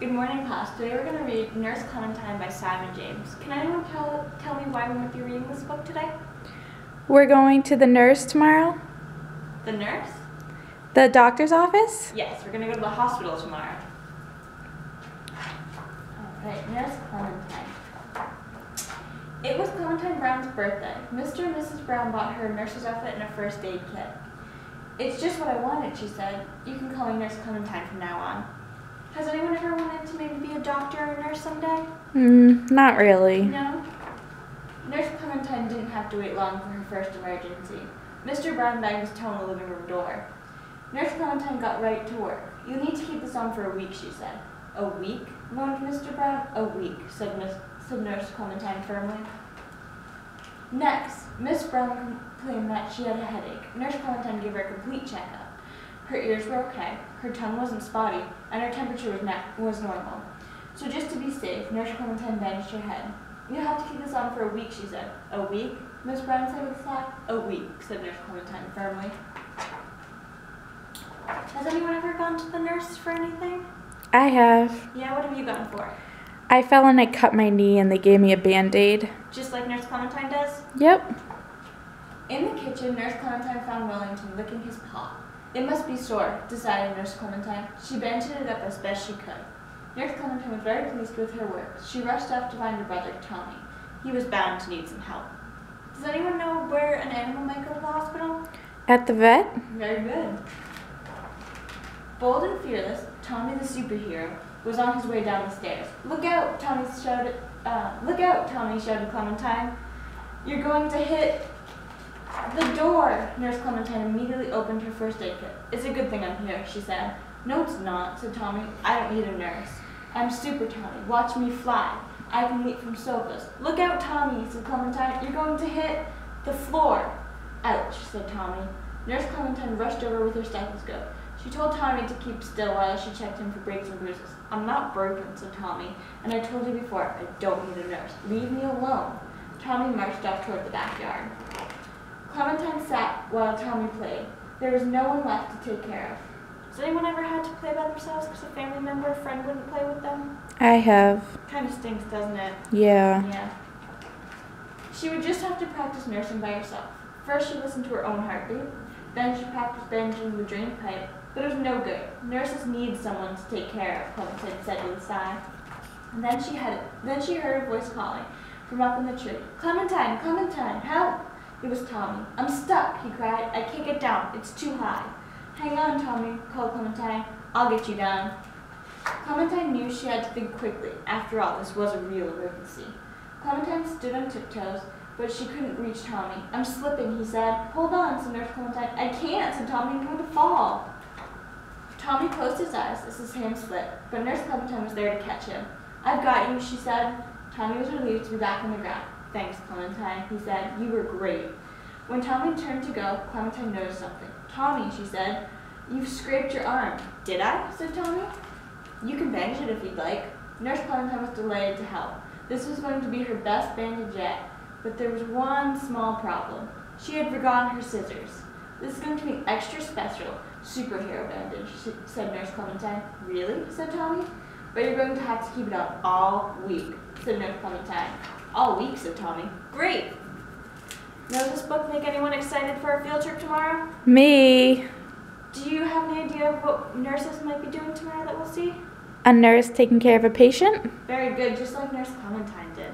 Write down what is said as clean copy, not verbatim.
Good morning, class. Today we're going to read Nurse Clementine by Simon James. Can anyone tell me why we might be reading this book today? We're going to the nurse tomorrow. The nurse? The doctor's office? Yes, we're going to go to the hospital tomorrow. Alright, Nurse Clementine. It was Clementine Brown's birthday. Mr. and Mrs. Brown bought her a nurse's outfit and a first aid kit. It's just what I wanted, she said. You can call me Nurse Clementine from now on. Has anyone ever wanted to maybe be a doctor or a nurse someday? Not really. No? Nurse Clementine didn't have to wait long for her first emergency. Mr. Brown banged his toe on the living room door. Nurse Clementine got right to work. You'll need to keep this on for a week, she said. A week? Moaned Mr. Brown. A week, said Nurse Clementine firmly. Next, Miss Brown complained that she had a headache. Nurse Clementine gave her a complete checkup. Her ears were okay, her tongue wasn't spotty, and her temperature was normal. So just to be safe, Nurse Clementine bandaged her head. You'll have to keep this on for a week, she said. A week? Miss Brown said with a slap. A week, said Nurse Clementine firmly. Has anyone ever gone to the nurse for anything? I have. Yeah, what have you gone for? I fell and I cut my knee and they gave me a Band-Aid. Just like Nurse Clementine does? Yep. In the kitchen, Nurse Clementine found Wellington licking his paw. It must be sore, decided Nurse Clementine. She bandaged it up as best she could. Nurse Clementine was very pleased with her work. She rushed off to find her brother, Tommy. He was bound to need some help. Does anyone know where an animal might go to the hospital? At the vet? Very good. Bold and fearless, Tommy the superhero was on his way down the stairs. Look out, Tommy shouted. Look out, Tommy shouted Clementine. You're going to hit the door. Nurse Clementine immediately opened her first aid kit. It's a good thing I'm here, she said. No, it's not, said Tommy. I don't need a nurse. I'm Super Tommy. Watch me fly. I can leap from sofas. Look out, Tommy, said Clementine. You're going to hit the floor. Ouch, said Tommy. Nurse Clementine rushed over with her stethoscope. She told Tommy to keep still while she checked him for breaks and bruises. I'm not broken, said Tommy, and I told you before, I don't need a nurse. Leave me alone. Tommy marched off toward the backyard. Clementine sat while Tommy played. There was no one left to take care of. Has anyone ever had to play by themselves because a family member or friend wouldn't play with them? I have. Kind of stinks, doesn't it? Yeah. Yeah. She would just have to practice nursing by herself. First she listened to her own heartbeat, then she practiced bandaging the drain pipe, but it was no good. Nurses need someone to take care of, Clementine said with a sigh. And then she heard a voice calling from up in the tree. Clementine, Clementine, help! It was Tommy. I'm stuck, he cried. I can't get down. It's too high. Hang on, Tommy, called Clementine. I'll get you down. Clementine knew she had to think quickly. After all, this was a real emergency. Clementine stood on tiptoes, but she couldn't reach Tommy. I'm slipping, he said. Hold on, said Nurse Clementine. I can't, said Tommy. I'm going to fall. Tommy closed his eyes as his hand slipped, but Nurse Clementine was there to catch him. I've got you, she said. Tommy was relieved to be back on the ground. Thanks, Clementine, he said. You were great. When Tommy turned to go, Clementine noticed something. Tommy, she said, you've scraped your arm. Did I? Said Tommy. You can bandage it if you'd like. Nurse Clementine was delighted to help. This was going to be her best bandage yet, but there was one small problem. She had forgotten her scissors. This is going to be an extra special superhero bandage, said Nurse Clementine. Really? Said Tommy. But you're going to have to keep it on all week, said Nurse Clementine. All week, said Tommy. Great! Will this book make anyone excited for our field trip tomorrow? Me. Do you have any idea of what nurses might be doing tomorrow that we'll see? A nurse taking care of a patient? Very good, just like Nurse Clementine did.